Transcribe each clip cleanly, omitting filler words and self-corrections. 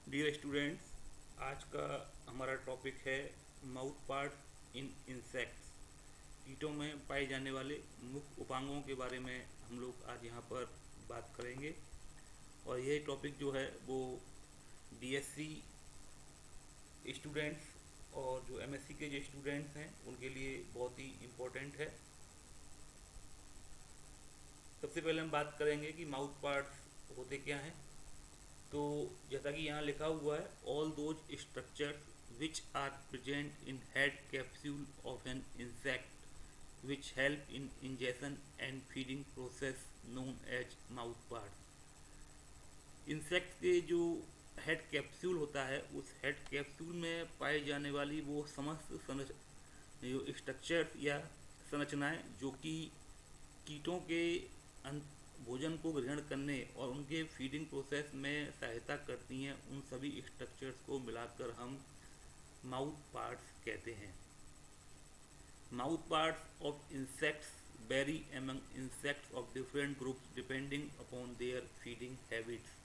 Dear students, आज का हमारा टॉपिक है माउथ पार्ट इन इंसेक्ट्स। कीटों में पाए जाने वाले मुख्य उपांगों के बारे में हम लोग आज यहाँ पर बात करेंगे। और यह टॉपिक जो है वो बीएससी स्टूडेंट्स और जो एमएससी के जो स्टूडेंट्स हैं उनके लिए बहुत ही इम्पोर्टेंट है। सबसे पहले हम बात करेंगे कि माउथ पार्ट्स होते क्या हैं। तो जैसा कि यहाँ लिखा हुआ है, all those structures which are present in head capsule of an insect which help in ingestion and feeding process known as mouth parts. Insect के जो हेड कैप्सूल होता है, उस हेड कैप्सूल में पाई जाने वाली वो समस्त जो स्ट्रक्चर्स या संरचनाएं जो कि कीटों के भोजन को ग्रहण करने और उनके फीडिंग प्रोसेस में सहायता करती हैं, उन सभी स्ट्रक्चर्स को मिलाकर हम माउथ पार्ट्स कहते हैं। Mouth parts of insects vary among insects of different groups depending upon their feeding habits.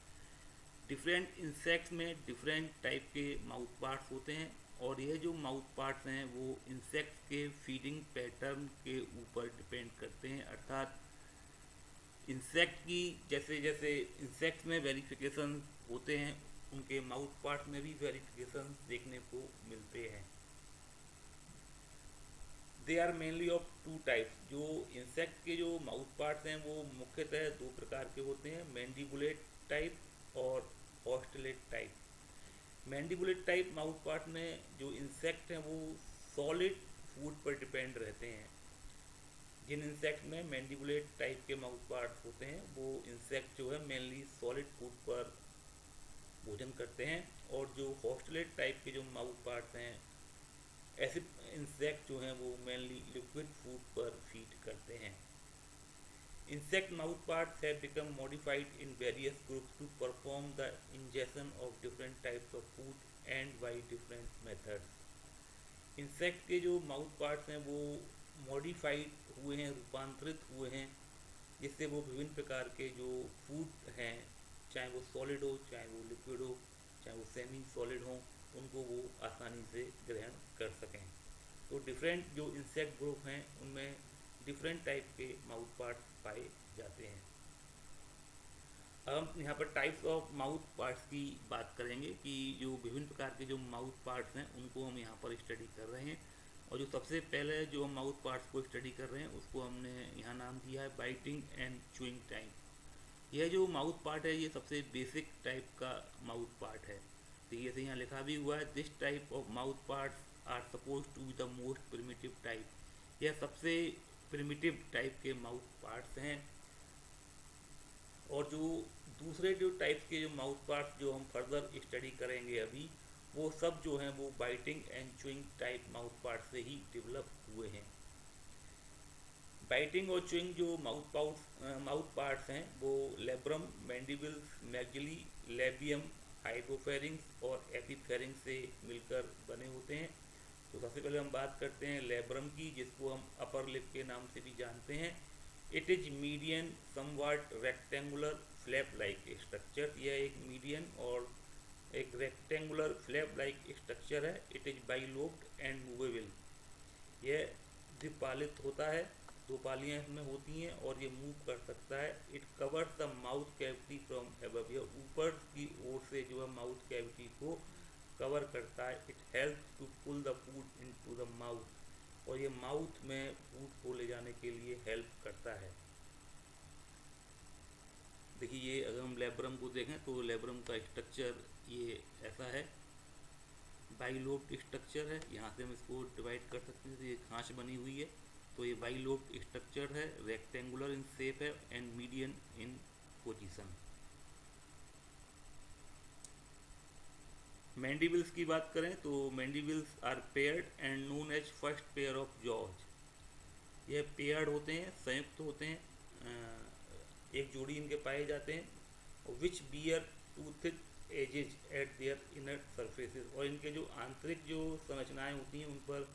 Different insects में डिफरेंट टाइप के माउथ पार्ट्स होते हैं और यह जो माउथ पार्ट्स हैं वो इंसेक्ट्स के फीडिंग पैटर्न के ऊपर डिपेंड करते हैं। अर्थात इंसेक्ट की जैसे जैसे इंसेक्ट्स में वेरिफिकेशन होते हैं, उनके माउथ पार्ट्स में भी वेरिफिकेशन देखने को मिलते हैं। They are mainly of two types. जो इंसेक्ट के जो माउथ पार्ट्स हैं वो मुख्यतः दो प्रकार के होते हैं, मैंडिबुलेट टाइप और ऑस्टलेट टाइप। मैंडिबुलेट टाइप माउथ पार्ट में जो इंसेक्ट हैं वो सॉलिड फूड पर डिपेंड रहते हैं। जिन इंसेक्ट में मैंडिबुलेट टाइप के माउथ पार्ट्स होते हैं वो इंसेक्ट जो है मेनली सॉलिड फूड पर भोजन करते हैं, और जो ऑस्टलेट टाइप के जो माउथ पार्ट्स हैं, ऐसे इंसेक्ट जो हैं वो मेनली लिक्विड फूड पर फीड करते हैं। Insect mouth parts have become modified in various groups to perform the ingestion of different types of food and by different methods. Insect के जो माउथ पार्ट्स हैं वो मॉडिफाइड हुए हैं, रूपांतरित हुए हैं, जिससे वो विभिन्न प्रकार के जो फूड हैं, चाहे वो सॉलिड हो, चाहे वो लिक्विड हो, चाहे वो सेमी सॉलिड हो, उनको वो आसानी से ग्रहण कर सकें। तो डिफरेंट जो इंसेक्ट ग्रुप हैं उनमें डिफरेंट टाइप के माउथ पार्ट्स पाए जाते हैं। अब हम यहाँ पर टाइप्स ऑफ माउथ पार्ट्स की बात करेंगे कि जो विभिन्न प्रकार के जो माउथ पार्ट्स हैं उनको हम यहाँ पर स्टडी कर रहे हैं। और जो सबसे पहले जो हम माउथ पार्ट्स को स्टडी कर रहे हैं उसको हमने यहाँ नाम दिया है बाइटिंग एंड च्यूइंग टाइप। यह जो माउथ पार्ट है ये सबसे बेसिक टाइप का माउथ पार्ट है। तो ये यहाँ लिखा भी हुआ है, this type of mouth parts are suppose to be the most primitive type. यह सबसे प्रिमिटिव टाइप के माउथ पार्ट्स हैं। और जो दूसरे जो टाइप्स के जो माउथ पार्ट्स जो हम फर्दर स्टडी करेंगे अभी, वो सब जो हैं वो biting and chewing type mouth part से ही डेवलप हुए हैं। बाइटिंग और च्यूइंग जो माउथ पार्ट्स हैं वो लेब्रम, मैंडिबल्स, मैगली, लेबियम, हाइपोफेरिंग्स और एपिफेरिंग्स से मिलकर बने होते हैं। तो सबसे पहले हम बात करते हैं लेब्रम की, जिसको हम अपर लिप के नाम से भी जानते हैं। It is median समवाट rectangular flap like structure. यह एक मीडियन और एक रेक्टेंगुलर फ्लैप लाइक स्ट्रक्चर है। It is bilobed and movable. यह द्विपालित होता है, दो पालियाँ इसमें होती हैं और ये मूव कर सकता है। It covers the mouth cavity from above. यह ऊपर की ओर से जो है माउथ कैविटी को कवर करता है। It help to pull the food into the mouth. और ये माउथ में फूड को ले जाने के लिए हेल्प करता है। देखिए, ये अगर हम लेब्रम को देखें तो लेब्रम का स्ट्रक्चर ये ऐसा है, बाइलोब्ड स्ट्रक्चर है। यहाँ से हम इसको डिवाइड कर सकते हैं, तो ये खांच बनी हुई है। तो ये बाइलोब्ड स्ट्रक्चर है, रेक्टेंगुलर इन शेप है and median in position. Mandibles की बात करें तो mandibles are paired and known as first pair of jaws. यह पेयर्ड होते हैं, संयुक्त होते हैं, एक जोड़ी इनके पाए जाते हैं। Which bear toothlike edges at their inner surfaces. और इनके जो आंतरिक जो संरचनाएं होती हैं उन पर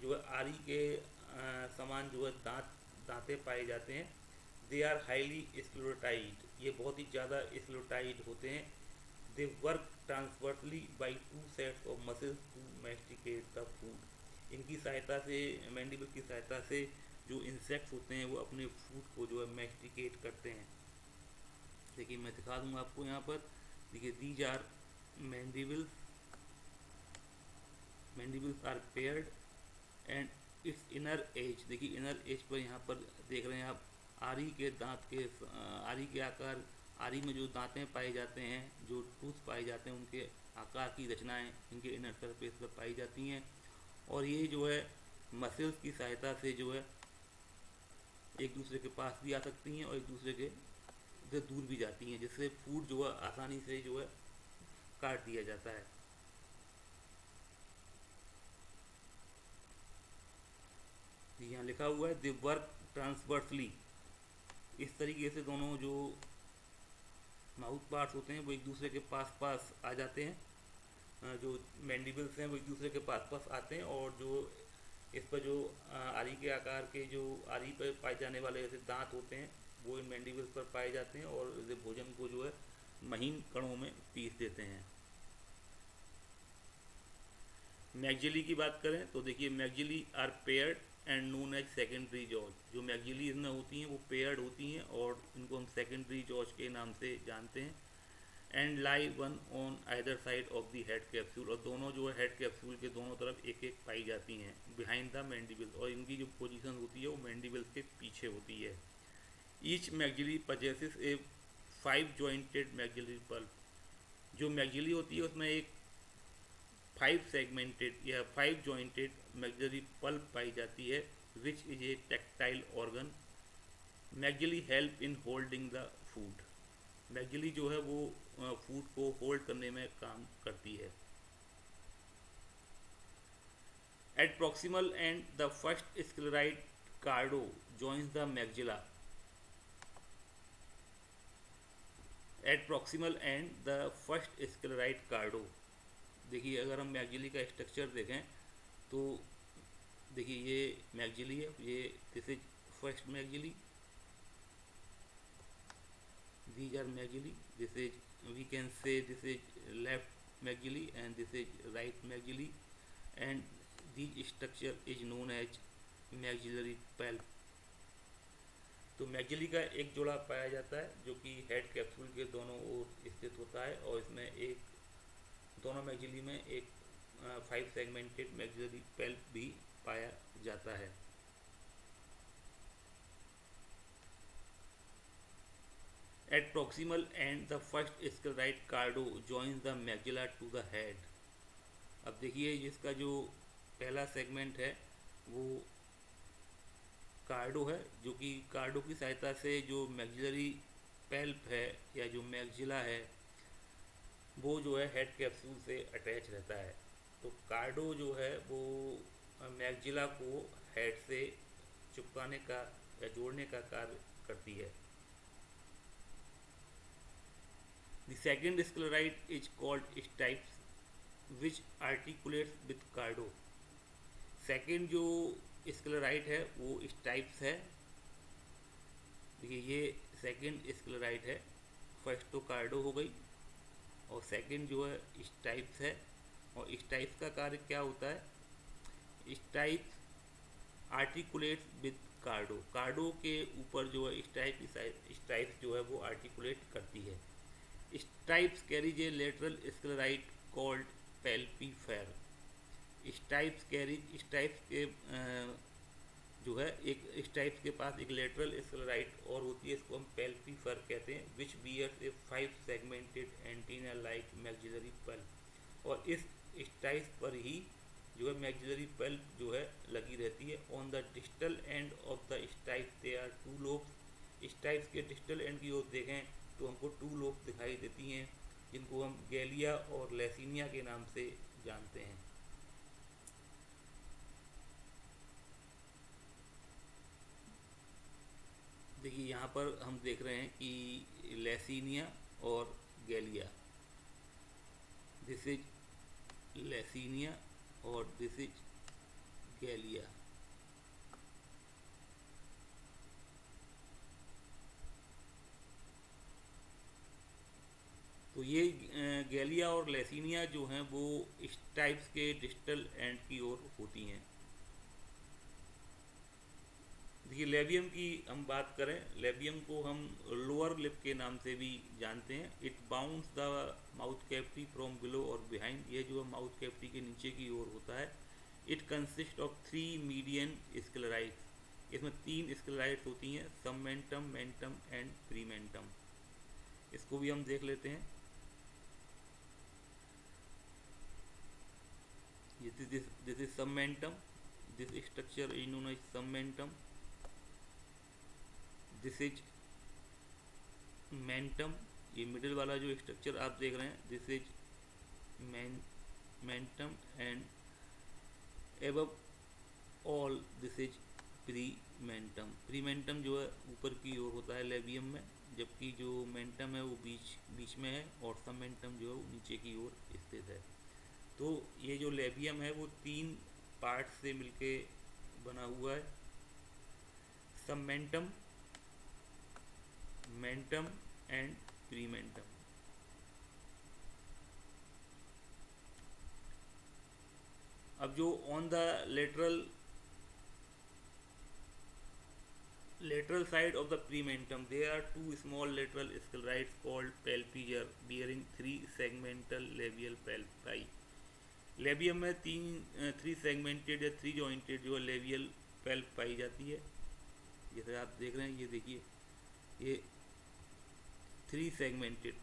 जो है आरी के समान जो है दांते पाए जाते हैं। They are highly sclerotized. ये बहुत ही ज़्यादा स्क्लेरोटाइड होते हैं। They work transversely by two sets of muscles to masticate the food. इनकी सहायता से, मैंडिबल की सहायता से जो इंसेक्ट्स होते हैं वो अपने फूड को जो है मैस्टिकेट करते हैं। देखिए मैं दिखा दूंगा आपको यहाँ पर। देखिए these are mandibles, mandibles are paired and its inner edge. देखिए इनर एज पर यहाँ पर देख रहे हैं आप, आरी के दांत के, आरी के आकार, आरी में जो दांतें पाए जाते हैं, जो टूथ पाए जाते हैं, उनके आकार की रचनाएं इनके इनर सरफेस पर पाई जाती हैं। और ये जो है मसल्स की सहायता से जो है एक दूसरे के पास भी आ सकती हैं और एक दूसरे के से दूर भी जाती हैं, जिससे फूड जो है आसानी से जो है काट दिया जाता है। यहाँ लिखा हुआ है द वर्क ट्रांसवर्सली। इस तरीके से दोनों जो माउथ पार्ट्स होते हैं वो एक दूसरे के पास पास आ जाते हैं। जो मैंडिबल्स हैं वो एक दूसरे के पास पास आते हैं, और जो इस पर जो आरी के आकार के जो आरी पर पाए जाने वाले ऐसे दांत होते हैं वो इन मैंडिबल्स पर पाए जाते हैं और इसे भोजन को जो है महीन कणों में पीस देते हैं। मैगजिली की बात करें तो देखिए maxillae are paired and known as secondary jaws. जो मैगजिली इसमें होती हैं वो पेयर्ड होती हैं और इनको हम सेकेंडरी जॉज के नाम से जानते हैं। And lie one on either side of the head capsule, और दोनों जो है हेड कैप्सूल के दोनों तरफ एक एक पाई जाती हैं बिहाइंड द मैंडिबल्स, और इनकी जो पोजीशन होती है वो मैंडिबल्स के पीछे होती है। ईच मैगजिली पजेसेस ए 5 जॉइंटेड मैगजिलरी पल्प। जो मैगजिली होती है उसमें एक 5 सेगमेंटेड या 5 जॉइंटेड मैगजिलरी पल्प पाई जाती है, which is a tactile organ. Maxillae help in holding the food. Maxillae जो है वो फूड को होल्ड करने में काम करती है। At proximal end the first sclerite cardo joins the maxilla. At proximal end the first sclerite cardo. देखिए अगर हम मैगजिली का स्ट्रक्चर देखें तो देखिए ये मैगजिली है, ये this is first maxillae, these are maxillae, this is, we can say this is left maxillae and this is right maxillae, and this structure is known as maxillary pulp। तो मैगजिली का एक जोड़ा पाया जाता है जो कि हेड कैप्सूल के दोनों ओर स्थित होता है, और इसमें एक दोनों मैगजिली में एक 5 सेगमेंटेड मैगजिलरी पल्प भी पाया जाता है। At proximal end, the first sclerite cardo joins the maxilla to the head। अब देखिए जिसका जो पहला सेगमेंट है वो कार्डो है, जो कि कार्डो की सहायता से जो मैगजिलरी पल्प है या जो मैगजिला है वो जो है हेड कैप्सूल से अटैच रहता है। तो कार्डो जो है वो मैगजिला को हेड से चिपकाने का या जोड़ने का कार्य करती है। The second sclerite is called stipes, which articulates with cardo। Second जो स्क्लेराइट है वो स्टाइप्स है। देखिए ये सेकेंड स्क्लेराइट है, फर्स्ट तो कार्डो हो गई और सेकेंड जो है स्टाइप्स है। और स्टाइप्स का कार्य क्या होता है? स्टाइप्स आर्टिकुलेट्स विद कार्डो। कार्डो के ऊपर जो है स्टाइप्स जो है वो आर्टिकुलेट करती है। Stipes carries a lateral sclerite called palpifer. Stipes के जो है एक स्टाइप्स के पास एक लेटरल स्क्लेराइट और होती है, इसको हम पेल्पीफेर कहते हैं, which bears a 5 segmented antenna like maxillary palp. और इस स्टाइप्स पर ही जो है मैगजिलरी पल्प जो है लगी रहती है। On the distal end of the stipes they are 2 lobes. Stipes के डिस्टल एंड की ओर देखें तो हमको 2 लोब्स दिखाई देती हैं, जिनको हम गैलिया और लेसिनिया के नाम से जानते हैं। देखिए यहाँ पर हम देख रहे हैं कि लेसिनिया और गैलिया, दिस इज लेसिनिया और दिस इज गैलिया। तो ये गैलिया और लेसिनिया जो हैं वो इस टाइप्स के डिस्टल एंड की ओर होती हैं। देखिए लेबियम की हम बात करें, लेबियम को हम लोअर लिप के नाम से भी जानते हैं। It bounds the mouth cavity from below और बिहाइंड, ये जो है माउथ कैविटी के नीचे की ओर होता है। It consist of 3 median sclereids, इसमें 3 स्क्लेराइड्स होती हैं, सबमेंटम, मेंटम एंड प्रीमेंटम। इसको भी हम देख लेते हैं। This is submentum, this structure is known as submentum, this is mentum, ये मिडिल वाला जो स्ट्रक्चर आप देख रहे हैं, this is mentum and above all this is prementum. Prementum जो है ऊपर की ओर होता है लेबियम में, जबकि जो मेंटम है वो बीच में है और सबमेंटम जो है वो नीचे की ओर स्थित है। तो ये जो लेबियम है वो 3 पार्ट से मिलके बना हुआ है, सबमेंटम, मेंटम एंड प्रीमेंटम। अब जो on the lateral side of the prementum there are 2 small lateral sclerites called palpigere bearing 3 segmental labial palpi। Labium में 3 सेगमेंटेड या 3 जॉइंटेड जो लेबियल पैल्प पाई जाती है। जैसे आप देख रहे हैं, ये देखिए, ये 3 सेगमेंटेड,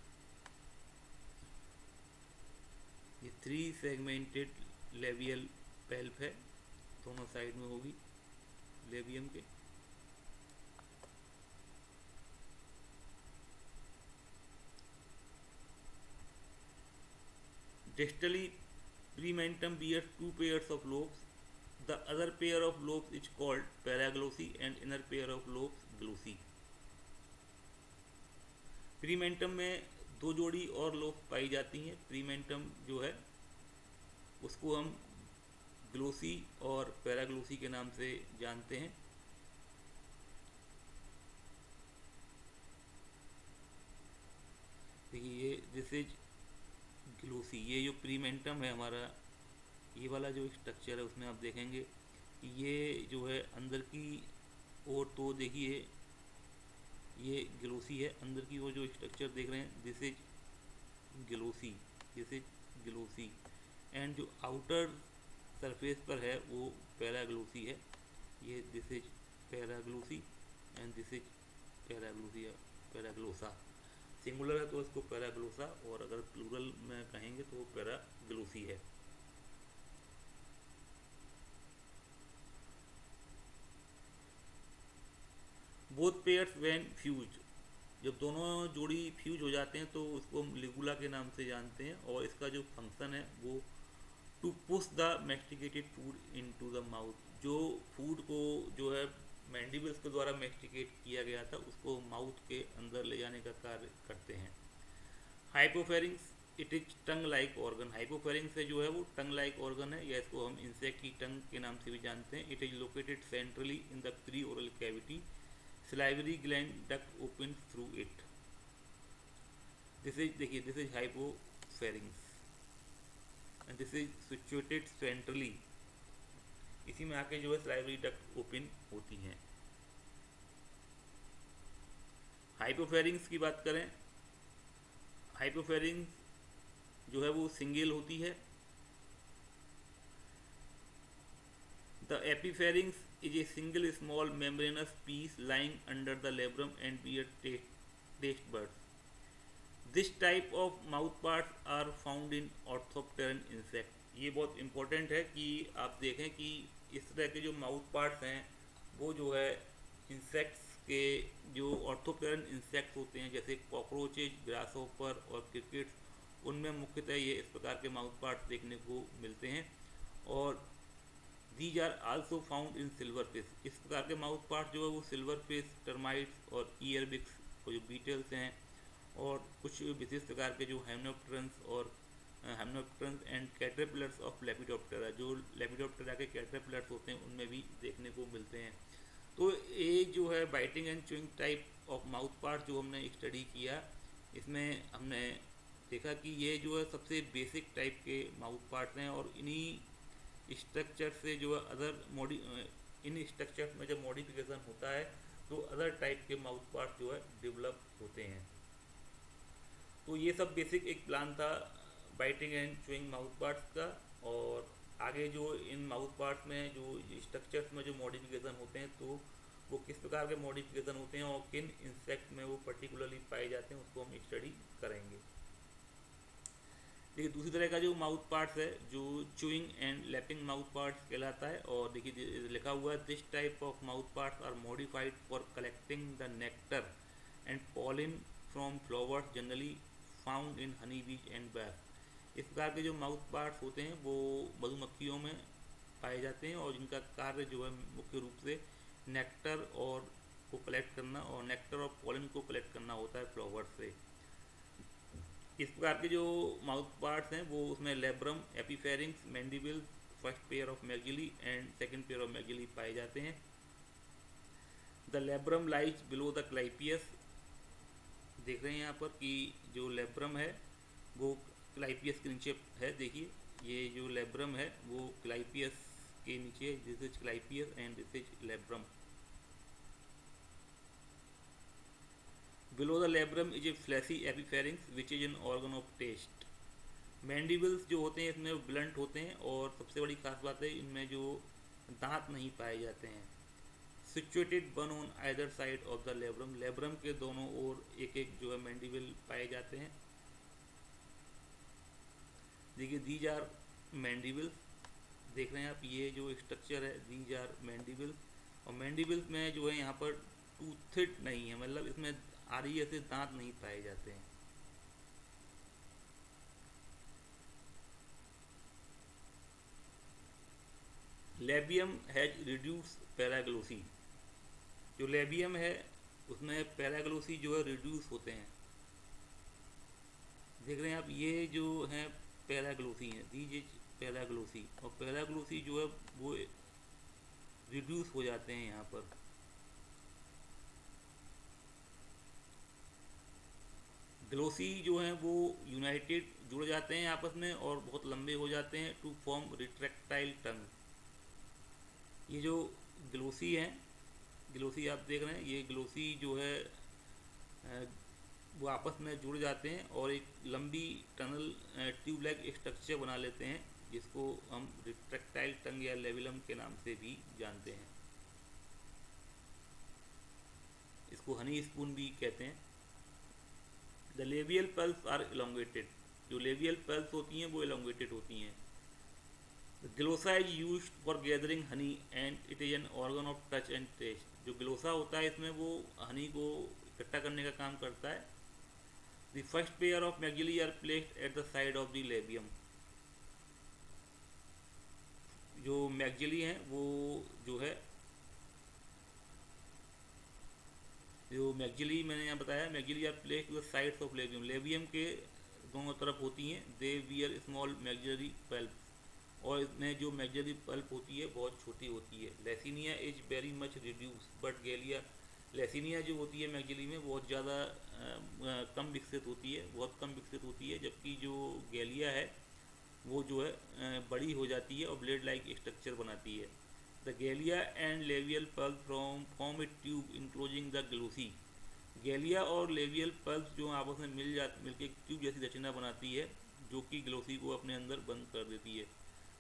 ये 3 सेगमेंटेड लेबियल पैल्प है, दोनों साइड में होगी लेबियम के। Distally, prementum bears 2 pairs of lobes. The other pair of lobes is called paraglossy and inner pair of lobes glossy। प्रीमेंटम में 2 जोड़ी और लोब पाई जाती हैं। प्रीमेंटम जो है उसको हम ग्लोसी और पैराग्लोसी के नाम से जानते हैं। देखिए ये दिस इज ग्लोसी, ये जो प्रीमेंटम है हमारा, ये वाला जो स्ट्रक्चर है उसमें आप देखेंगे ये जो है अंदर की ओर, तो देखिए ये ग्लोसी है, अंदर की ओर जो स्ट्रक्चर देख रहे हैं this is glossae, this is glossae, and जो आउटर सरफेस पर है वो पैराग्लोसी है। ये this is paraglossae and this is paraglossae, paraglossa. Singular है तो इसको पैराग्लोसा, और अगर प्लूरल में कहेंगे तो वो पैराग्लोसी है। बोथ पेयर्स व्हेन फ्यूज, जब दोनों जोड़ी फ्यूज हो जाते हैं तो उसको हम लिगुला के नाम से जानते हैं, और इसका जो फंक्शन है वो to push the masticated food into the mouth, जो फूड को जो है मैंडिबल्स के द्वारा मैस्टिकेट किया गया था उसको माउथ के अंदर ले जाने का कार्य करते हैं। Hypopharynx, it is tongue like organ. Hypopharynx है जो है वो टंग लाइक ऑर्गन है, या इसको हम इंसेक्ट की टंग के नाम से भी जानते हैं। It is located centrally in the pre oral cavity, salivary gland duct open through it। This is, देखिए this is hypopharynx and this is situated centrally, इसी में आके जो है salivary duct ओपन होती हैं। हाइपोफेरिंग्स की बात करें, हाइपोफेरिंग्स जो है वो सिंगल होती है। The epipharynx is a single small membranous piece lying under the labrum and bear taste buds। This type of mouth parts are found in orthopteran insect। ये बहुत important है कि आप देखें कि इस तरह के जो माउथ पार्ट्स हैं वो जो है इंसेक्ट्स के, जो ऑर्थोप्टेरन इंसेक्ट्स होते हैं जैसे कॉकरोचेज, ग्रासहॉपर और क्रिकेट्स, उनमें मुख्यतः ये इस प्रकार के माउथ पार्ट्स देखने को मिलते हैं। और these are also found in silverfish. इस प्रकार के माउथ पार्ट जो है वो सिल्वर फिश, टर्माइट्स और ईयरबिक्स को जो बीटल्स हैं, और कुछ विशेष प्रकार के जो हेमनोप्टेरन्स और हेमनोप्टेरन्स एंड कैटरपिलर्स ऑफ लेपिडोप्टेरा, जो लेपिडोप्टेरा के कैटरपिलर्स होते हैं उनमें भी देखने को मिलते हैं। तो एक जो है biting and chewing type of mouth part जो हमने स्टडी किया, इसमें हमने देखा कि ये जो है सबसे बेसिक टाइप के माउथ पार्ट्स हैं, और इन्हीं स्ट्रक्चर से जो है इन स्ट्रक्चर में जब मॉडिफिकेशन होता है तो अदर टाइप के माउथ पार्ट्स जो है डेवलप होते हैं। तो ये सब बेसिक एक प्लान था biting and chewing mouth parts का। और आगे जो इन माउथ पार्ट्स में जो स्ट्रक्चर्स में जो मॉडिफिकेशन होते हैं, तो वो किस प्रकार के मॉडिफिकेशन होते हैं और किन इंसेक्ट में वो पर्टिकुलरली पाए जाते हैं, उसको हम स्टडी करेंगे। देखिए दूसरी तरह का जो माउथ पार्ट्स है जो chewing and lapping mouth parts कहलाता है। और देखिए लिखा हुआ है, this type of mouth parts are modified for collecting the nectar and pollen from flowers generally found in honey bees and BAIF. इस प्रकार के जो माउथ पार्ट्स होते हैं वो मधुमक्खियों में पाए जाते हैं, और जिनका कार्य जो है मुख्य रूप से नेक्टर और को कलेक्ट करना और नेक्टर और पॉलिन को कलेक्ट करना होता है फ्लावर से। इस प्रकार के जो माउथ पार्ट्स हैं वो उसमें labrum, epipharynx, mandibles, first pair of maxillae and second pair of maxillae पाए जाते हैं। The labrum lies below the clypeus. देख रहे हैं यहाँ पर कि जो लेब्रम है वो क्लाइपियस के नीचे है। देखिए ये जो लेब्रम है वो क्लाइपियस के नीचे, this is clypeus and this is labrum. Below the labrum is a fleshy epipharynx which is an organ of taste. Mandibles जो होते हैं इसमें ब्लंट होते हैं, और सबसे बड़ी खास बात है इनमें जो दांत नहीं पाए जाते हैं। Situated one on either side of the labrum. Labrum के दोनों ओर एक एक जो है मैंडिबल पाए जाते हैं। देखिए दीज आर मैंडिबल्स, देख रहे हैं आप ये जो स्ट्रक्चर है, दीज आर मैंडिबल्स। और मैंडिबल्स में जो है यहाँ पर टूथेड नहीं है, मतलब इसमें आरी से दांत नहीं पाए जाते हैं। Labium has reduce paraglossae. जो लेबियम है उसमें पैराग्लोसी जो है रिड्यूस होते हैं। देख रहे हैं आप ये जो है पैराग्लोसी है, दीज इज पैराग्लोसी, और पैराग्लोसी जो है वो रिड्यूस हो जाते हैं यहाँ पर। ग्लोसी जो हैं वो यूनाइटेड जुड़ जाते हैं आपस में और बहुत लंबे हो जाते हैं टू फॉर्म रिट्रैक्टाइल टंग। ये जो ग्लोसी हैं, ग्लोसी आप देख रहे हैं, ये ग्लोसी जो है वो आपस में जुड़ जाते हैं और एक लंबी टनल ट्यूब लाइक स्ट्रक्चर बना लेते हैं, जिसको हम रिट्रैक्टाइल टंग या लेविलम के नाम से भी जानते हैं। इसको हनी स्पून भी कहते हैं। The labial palps are elongated. जो लेबियल पल्स होती हैं वो इलोंगेटेड होती हैं। Glossa is use for gathering honey and it is an organ of touch and taste. जो ग्लोसा होता है इसमें वो हनी को इकट्ठा करने का काम करता है। The first pair of maxillae are placed at the side of the labium. जो मैगजिली हैं वो जो है, जो मैगजिली मैंने यहाँ बताया, maxillae are placed to the sides of labium. Labium के दोनों तरफ होती हैं। They bear small maxillary palp, और इसमें जो मैगजिलरी पल्प होती है बहुत छोटी होती है। लेसिनिया is very much reduce but गैलिया। लेसिनिया जो होती है मैगजिली में बहुत ज़्यादा कम विकसित होती है, बहुत कम विकसित होती है, जबकि जो गैलिया है वो जो है बड़ी हो जाती है और ब्लेड लाइक स्ट्रक्चर बनाती है। द गैलिया एंड लेवियल palp form a tube enclosing the glossae. Galea और लेवियल पल्प जो आपस में मिलकर एक ट्यूब जैसी रचना बनाती है, जो कि ग्लोसी को अपने अंदर बंद कर देती है।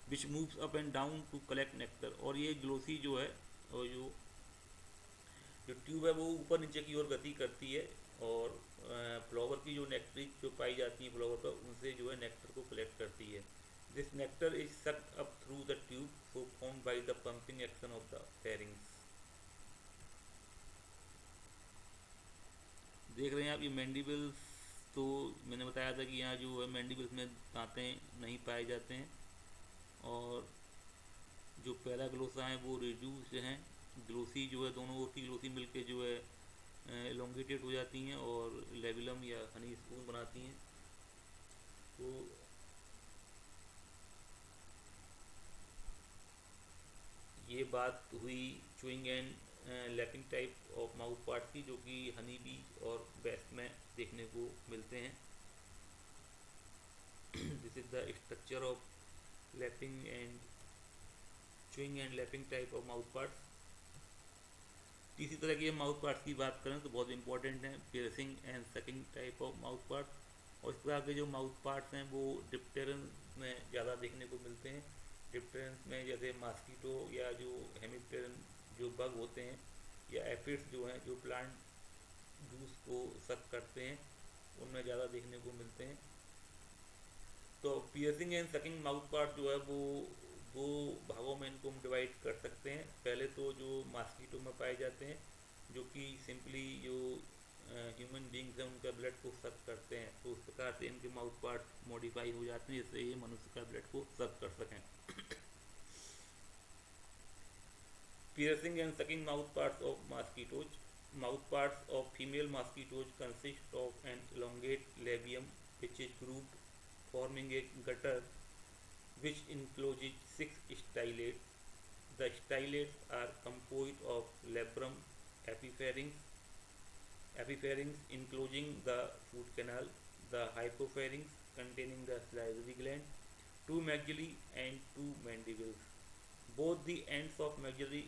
Which moves up and down to collect nectar. और ये ग्लोसी जो है, और जो ट्यूब है वो ऊपर नीचे की ओर गति करती है, और फ्लावर की जो नेक्ट्रिक जो पाई जाती है फ्लावर पर, उनसे जो है नेक्टर को कलेक्ट करती है। This nectar is sucked up through the tube so formed by the pumping action of the pharynx. देख रहे हैं आप ये मैंडिबल्स, तो मैंने बताया था कि यहाँ जो है मैंडिबल्स में दांतें नहीं पाए जाते हैं, और जो पैराग्लोसा हैं वो रिड्यूस्ड हैं। ग्लोसी जो है दोनों ओर की ग्लोसी मिलके जो है एलोंगेटेड हो जाती हैं और लेविलम या हनी स्पून बनाती हैं। तो ये बात हुई chewing and lapping type of mouth part की, जो कि हनी बी और बेस्ट में देखने को मिलते हैं। The structure of lapping and chewing and lapping type of mouth parts. इसी तरह के माउथ पार्ट्स की बात करें तो बहुत इंपॉर्टेंट हैं piercing and sucking type of mouth parts. और इस प्रकार के जो माउथ पार्ट्स हैं वो डिप्टेरन में ज़्यादा देखने को मिलते हैं। डिप्टेरन में जैसे मॉस्किटो या जो हेमिप्टेरन जो बग होते हैं या एफिड्स जो हैं जो प्लांट जूस को सक करते हैं उनमें ज़्यादा देखने को मिलते हैं। तो piercing and sucking mouth part जो है वो दो भागों में इनको हम डिवाइड कर सकते हैं। पहले तो जो मॉस्किटो में पाए जाते हैं जो कि सिंपली जो ह्यूमन बींग्स हैं उनका ब्लड को सक करते हैं, तो उस प्रकार से इनके माउथ पार्ट मॉडिफाई हो जाते हैं जिससे ये मनुष्य का ब्लड को सक कर सकें। Piercing and sucking mouth parts of mosquitoes. Mouth parts of female mosquitoes consist of an elongate labium which is grooved, forming a gutter which encloses 6 stylates. The stylates are composed of labrum epipharynx enclosing the food canal, the hypopharynx containing the salivary gland, 2 maxilla and 2 mandibles. Both the ends of maxillary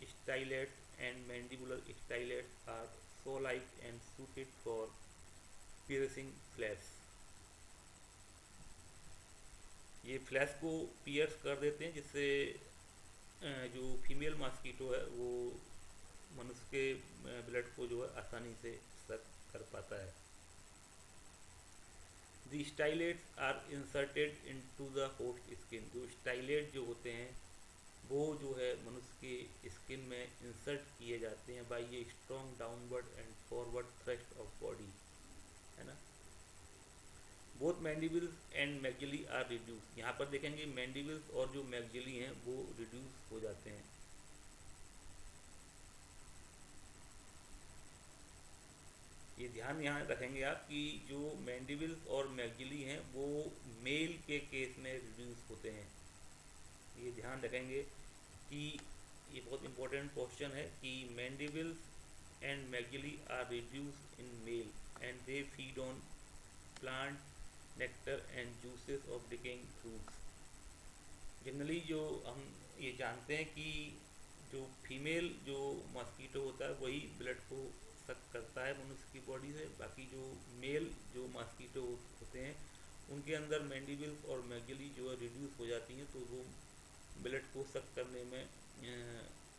stylates and mandibular stylates are saw-like and suited for piercing flesh. ये flash को piers कर देते हैं जिससे जो female mosquito है वो मनुष्य के ब्लड को जो है आसानी से सक कर पाता है। The stylets are inserted into the host skin. जो स्टाइलेट जो होते हैं वो जो है मनुष्य के स्किन में इंसर्ट किए जाते हैं बाय ये strong downward and forward thrust of body, है ना। Both mandibles and maxillae are reduce. यहाँ पर देखेंगे मैंडिबल्स और जो मैक्सिली हैं वो रिड्यूस हो जाते हैं। ये ध्यान यहाँ रखेंगे आप कि जो मैंडिबल्स और मैक्सिली हैं वो मेल के केस में रिड्यूस होते हैं। ये ध्यान रखेंगे कि ये बहुत इंपॉर्टेंट क्वेश्चन है कि mandibles and maxillae are reduce in male and they feed on plant nectar and juices of decaying fruits. Generally जो हम ये जानते हैं कि जो फीमेल जो मॉस्किटो होता है वही ब्लड को सक करता है मनुष्य की बॉडी से। बाकी जो मेल जो मॉस्किटो होते हैं उनके अंदर मैंडिबल्स और मैक्सिली जो है रिड्यूस हो जाती हैं, तो वो ब्लड को सक करने में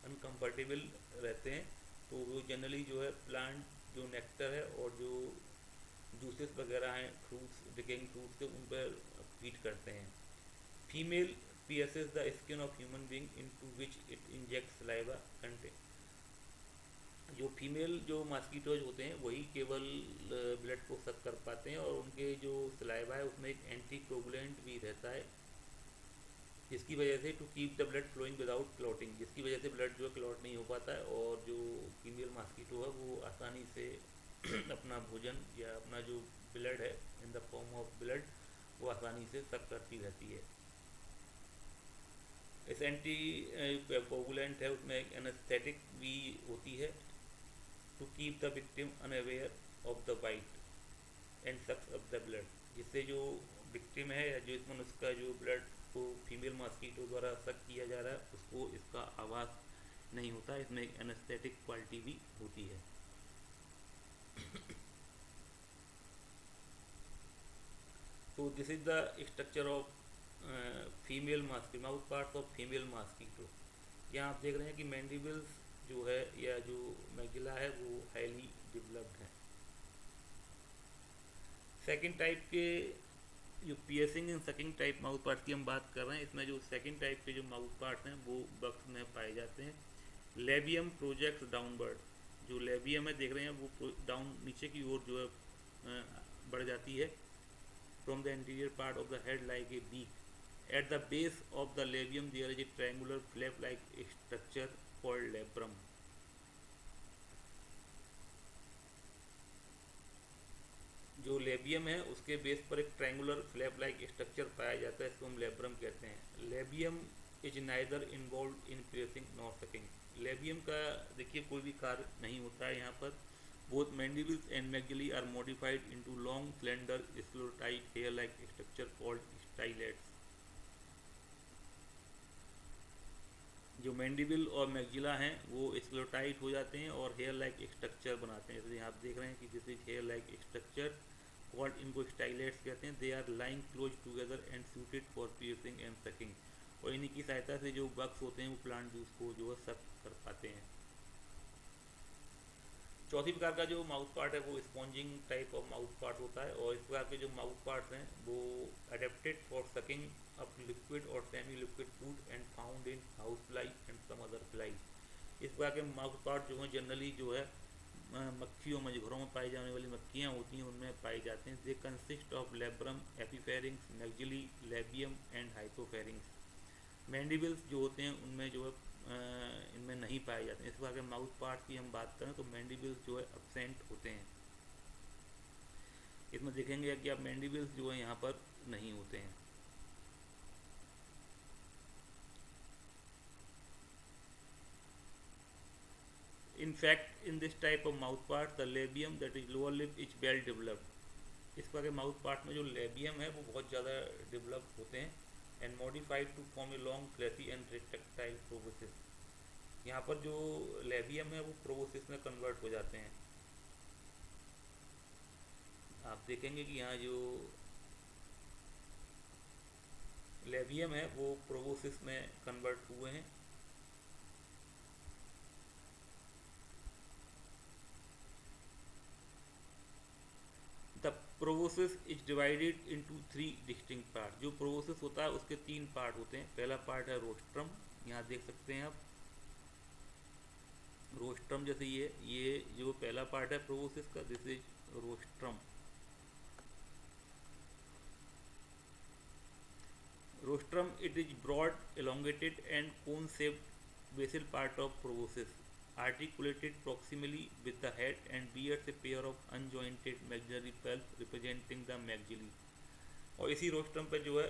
अनकम्फर्टेबल रहते हैं। तो वो जनरली जो है प्लांट जो नेक्टर है और जो जूसेस वगैरह हैं फ्रूट्स डिकेइंग फ्रूट्स के उन पर फीड करते हैं। Female pierces the skin of human being into which it injects saliva content। जो फीमेल जो मॉस्किटोज होते हैं वही केवल ब्लड को सक कर पाते हैं और उनके जो सलाइवा है उसमें एक एंटी कोगुलेंट भी रहता है जिसकी वजह से to keep the blood flowing without clotting, जिसकी वजह से ब्लड जो है क्लॉट नहीं हो पाता है और जो फीमेल मॉस्किटो है वो आसानी से अपना भोजन या अपना जो ब्लड है in the form of blood वो आसानी से सक करती रहती है। इस एंटी कोगुलेंट है उसमें एक एनेस्थेटिक भी होती है to keep the victim unaware of the bite and sucks of the blood, जिससे जो विक्टिम है या जो इस मनुष्य का जो ब्लड को फीमेल मॉस्किटो द्वारा सक किया जा रहा है उसको इसका आवाज़ नहीं होता। इसमें एक एनेस्थेटिक क्वालिटी भी होती है। तो this is the structure of female mosquito, mouth parts of female mosquito. यहाँ आप देख रहे हैं कि मैंडिबल्स जो है या जो मैक्सिला है वो हाईली डेवलप्ड है। सेकंड टाइप के जो piercing and sucking type mouth parts की हम बात कर रहे हैं, इसमें जो सेकंड टाइप के जो माउथ पार्ट्स हैं वो बग्स में पाए जाते हैं। Labium projects downward. जो लेबियम है देख रहे हैं वो डाउन नीचे की ओर जो है बढ़ जाती है from the interior part of the head like a beak. At the base of the labium there is a triangular flap-like structure called labrum. जो लेबियम है उसके बेस पर एक ट्रायंगुलर फ्लैप लाइक स्ट्रक्चर पाया जाता है, इसको हम लेब्रम कहते हैं। Labium is neither involve in piercing nor sucking. Labium का देखिए कोई भी कार्य नहीं होता है यहाँ पर, Both mandibles and maxilla are modified into long, slender, sclerotype hair-like structure called stylets. जो मैंडिबल और मैक्सिला हैं वो स्क्लेरोटाइट हो जाते हैं और हेयर लाइक स्ट्रक्चर बनाते हैं। जैसे आप देख रहे हैं कि this is hair like structure called, इनको स्टाइलेट्स कहते हैं। They are lying close together and suited for piercing and sucking. और इन्हीं की सहायता से जो बग्स होते हैं वो प्लांट जूस को जो है सक कर पाते हैं। चौथी प्रकार का जो माउथ पार्ट है वो sponging type of mouth part होता है। और इस प्रकार के जो माउथ पार्ट्स हैं वो adapted for sucking up liquid और semi liquid food and found in house fly and some other fly. इस प्रकार के माउथ पार्ट जो हैं जनरली जो है मक्खियों मछघरों में पाई जाने वाली मक्खियाँ होती हैं उनमें पाई जाते हैं। They consist of labrum, epipharynx, maxillae, labium and hypopharynx. Mandibles जो होते हैं उनमें जो है इनमें नहीं पाए जाते हैं। इस प्रकार के माउथ पार्ट की हम बात करें तो मैंडिबल्स जो है एब्सेंट होते हैं। इसमें देखेंगे कि आप मैंडिबल्स जो है यहाँ पर नहीं होते हैं। In fact, in this type of mouth part, the labium that is lower lip is well developed. इस प्रकार के माउथ पार्ट में जो लेबियम है वो बहुत ज़्यादा डेवलप होते हैं and modified to form a long fleshy and retractile proboscis. यहाँ पर जो लेबियम है वो प्रोबोसिस में कन्वर्ट हो जाते हैं। आप देखेंगे कि यहाँ जो लेबियम है वो प्रोबोसिस में कन्वर्ट हुए हैं। The proboscis is divided into 3 distinct part. जो प्रोबोसिस होता है उसके 3 पार्ट होते हैं। पहला पार्ट है रोस्ट्रम, यहाँ देख सकते हैं आप रोस्ट्रम जैसे ये जो पहला पार्ट है प्रोबोसिस का, this is rostrum. Rostrum it is broad, elongated and cone shaped basal part of proboscis, articulated proximally with the head and bears a pair of unjointed maxillary pulp representing the maxilla। और इसी rostrum पे जो है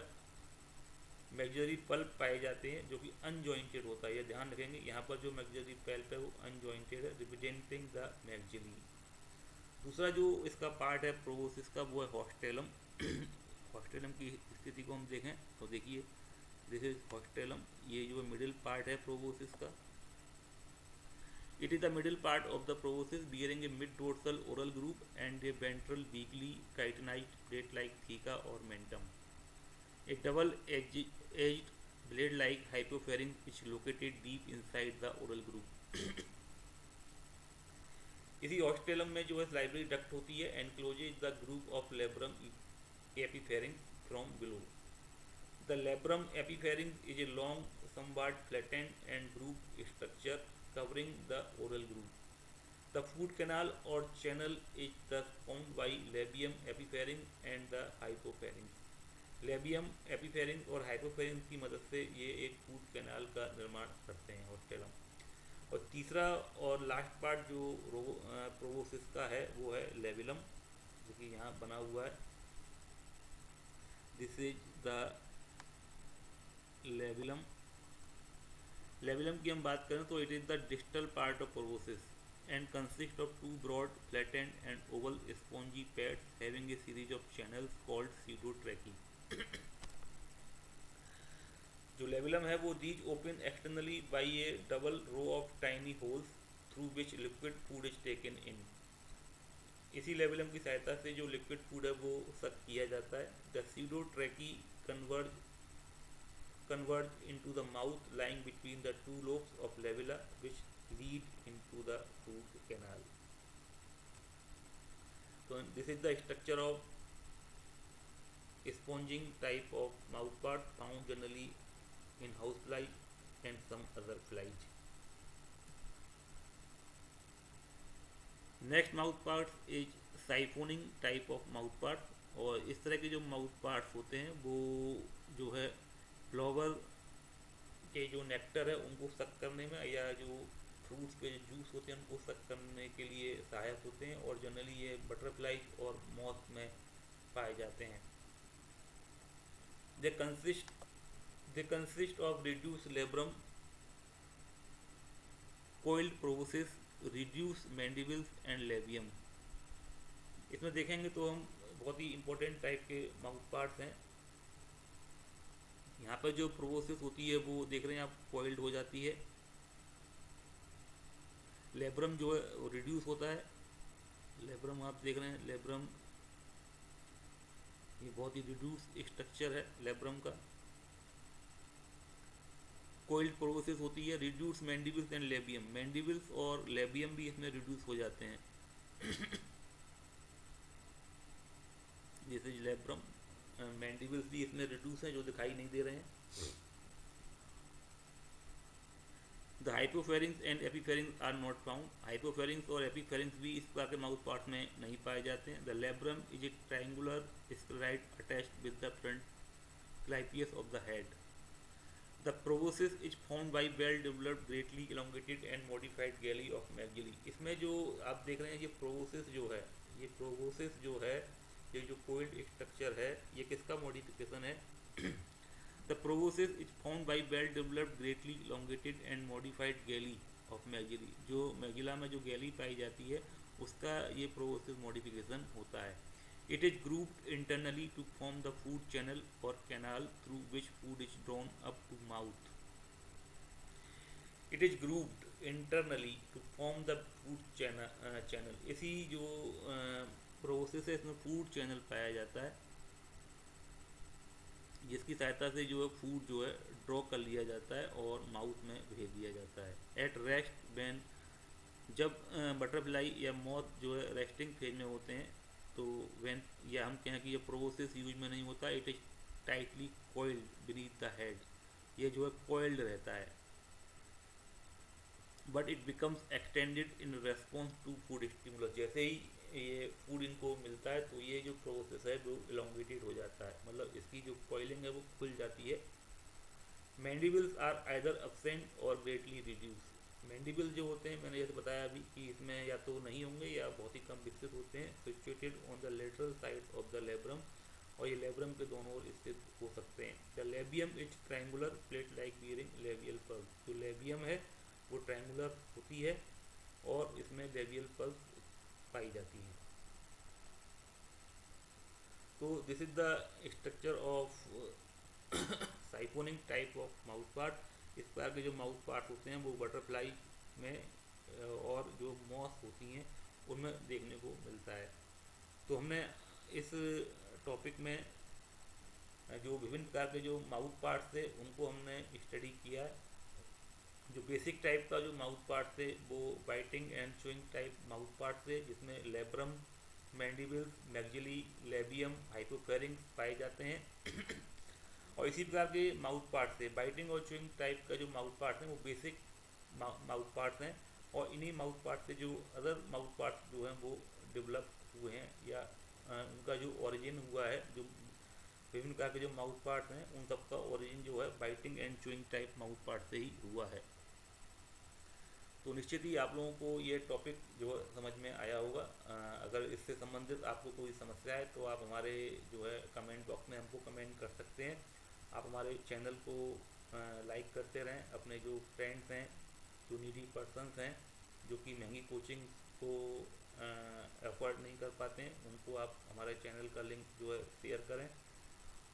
maxillary pulp पाए जाते हैं जो कि अनजॉइंटेड होता है। ये ध्यान रखेंगे, यहाँ पर जो मैक्सिलरी पल्प है वो अनजॉइंटेड है, रिप्रेजेंटिंग द मैक्सिली। दूसरा जो इसका पार्ट है प्रोबोसिस का वो है हॉस्टेलम। हॉस्टेलम की स्थिति को हम देखें तो देखिए दिस इज हॉस्टेलम, ये जो मिडिल पार्ट है प्रोबोसिस का। It is the middle part of the proboscis bearing a mid dorsal oral groove and a ventral weakly chitinized plate like theca और mentum. A double edged blade like hypopharynx is located deep inside the oral groove. इसी haustellum में जो है salivary duct होती है and closes the groove of labrum epipharynx from below. The labrum epipharynx is a long, somewhat flattened and grooved structure covering the oral groove. The food canal or channel is thus formed by labium epipharynx and the hypopharynx. Labium epipharynx और hypopharynx की मदद से ये एक food canal का निर्माण करते हैं हॉस्टेलम। और तीसरा और लास्ट पार्ट जो प्रोबोसिस का है वो है लेबिलम, जो कि यहाँ बना हुआ है। This is the labellum. Labellum की हम बात करें तो it is the distal part of proboscis and consist of 2 broad flattened and oval spongy pads having a series of channels called pseudotracheae. जो लेबिलम है वो these open externally by a double row of tiny holes through which liquid food is taken in. इसी labellum की सहायता से जो liquid food है वो सक किया जाता है। The pseudotracheae converge into the mouth lying between the 2 lobes of labilla which lead into the food canal. So this is the structure of sponging type of mouth part found generally in housefly and some other flies. Next mouth part is siphoning type of mouth part. और इस तरह के जो mouth parts होते हैं वो जो है फ्लावर के जो नेक्टर है उनको सक करने में या जो फ्रूट्स के जो जूस होते हैं उनको सक करने के लिए सहायक होते हैं। और जनरली ये बटरफ्लाइज और मॉथ में पाए जाते हैं। They consist of reduce labrum, coiled proboscis reduce mandibles and labium. इसमें देखेंगे तो हम बहुत ही इंपॉर्टेंट टाइप के माउथ पार्ट्स हैं। यहाँ पर जो प्रोबोसिस होती है वो देख रहे हैं आप, कॉइल्ड हो जाती है। लेब्रम जो है वो रिड्यूस होता है। लेब्रम आप देख रहे हैं, लेब्रम ये बहुत ही रिड्यूस स्ट्रक्चर है लेब्रम का। कोइल्ड प्रोबोसिस होती है। Reduce mandibles and labium, mandibles और लेबियम भी इसमें रिड्यूस हो जाते हैं। जैसे लेब्रम, मैंडिबल्स भी इसमें रिड्यूस हैं जो दिखाई नहीं दे रहे हैं। The hypopharynx and epipharynx are not found. Hypopharynx और एपीफेरिंग्स भी इस प्रकार के माउथ पार्ट में नहीं पाए जाते हैं। The labrum is a triangular sclerite attached with the front clypeus of the head. The proboscis is found by well developed greatly elongated and modified galea of maxillae. इसमें जो आप देख रहे हैं ये प्रोबोसिस जो है, ये प्रोबोसिस जो है, ये जो कोइल्ड स्ट्रक्चर है, ये किसका मॉडिफिकेशन है? The proboscis is found by well developed greatly elongated and modified galea of maxillae. जो मैगिला में जो गैली पाई जाती है उसका ये प्रोबोसिस मॉडिफिकेशन होता है। It is grouped internally to form the food channel or canal through which food is drawn up to mouth. It is grouped internally to form the food channel. इसी जो प्रोसेस है इसमें food channel पाया जाता है, जिसकी सहायता से जो है फूड जो है ड्रॉ कर लिया जाता है और माउथ में भेज दिया जाता है। एट रेस्ट व्हेन, जब बटरफ्लाई या मॉथ जो है रेस्टिंग फेज में होते हैं तो व्हेन, या हम कहें कि ये प्रोबोसिस यूज में नहीं होता, it is tightly coiled beneath the head. ये जो है कॉइल्ड रहता है, but it becomes extended in response to food stimulus. जैसे ही ये फूड इनको मिलता है तो ये जो प्रोसेस है वो इलोंगेटेड हो जाता है, मतलब इसकी जो कॉइलिंग है वो खुल जाती है। मैंडिबल्स आर आइदर एब्सेंट और ग्रेटली रिड्यूस। मैंडिबल जो होते हैं, मैंने जैसे बताया अभी कि इसमें या तो नहीं होंगे या बहुत ही कम विकसित होते हैं। Situated on the lateral side of the labrum, और ये लेब्रम के दोनों ओर स्थित हो सकते हैं। The labium is triangular plate like bearing labial pulse. जो लेबियम है वो ट्रायंगुलर होती है और इसमें लेबियल पल्स पाई जाती है। तो this is the structure of siphonic type of mouth part. इस प्रकार के जो माउथ पार्ट होते हैं वो बटरफ्लाई में और जो मॉथ होती हैं उनमें देखने को मिलता है। तो हमने इस टॉपिक में जो विभिन्न प्रकार के जो माउथ पार्ट थे उनको हमने स्टडी किया है। जो बेसिक टाइप का जो माउथ पार्ट थे वो biting and chewing type mouth part थे, जिसमें labrum, mandibles, maxillae, labium, hypopharynx पाए जाते हैं। और इसी प्रकार के माउथ पार्ट थे बाइटिंग और च्यूइंग टाइप का जो माउथ पार्ट हैं वो बेसिक माउथ पार्ट हैं। और इन्हीं माउथ पार्ट से जो अदर माउथ पार्ट जो हैं वो डेवलप हुए हैं, या उनका जो ओरिजिन हुआ है, जो विभिन्न प्रकार के जो माउथ पार्ट हैं उन सब का ओरिजिन जो है biting and chewing type mouth part से ही हुआ है। तो निश्चित ही आप लोगों को ये टॉपिक जो है समझ में आया होगा। अगर इससे संबंधित आपको कोई समस्या है तो आप हमारे जो है कमेंट बॉक्स में हमको कमेंट कर सकते हैं। आप हमारे चैनल को लाइक करते रहें। अपने जो फ्रेंड्स हैं, जो नीडी पर्सनस हैं, जो कि महंगी कोचिंग को अफोर्ड नहीं कर पाते हैं, उनको आप हमारे चैनल का लिंक जो है शेयर करें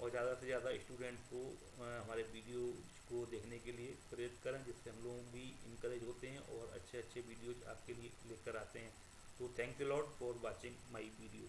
और ज़्यादा से ज़्यादा स्टूडेंट्स को हमारे वीडियो को देखने के लिए प्रेरित करें, जिससे हम लोग भी इनकरेज होते हैं और अच्छे अच्छे वीडियोज आपके लिए लेकर आते हैं। तो thanks a lot for watching my video.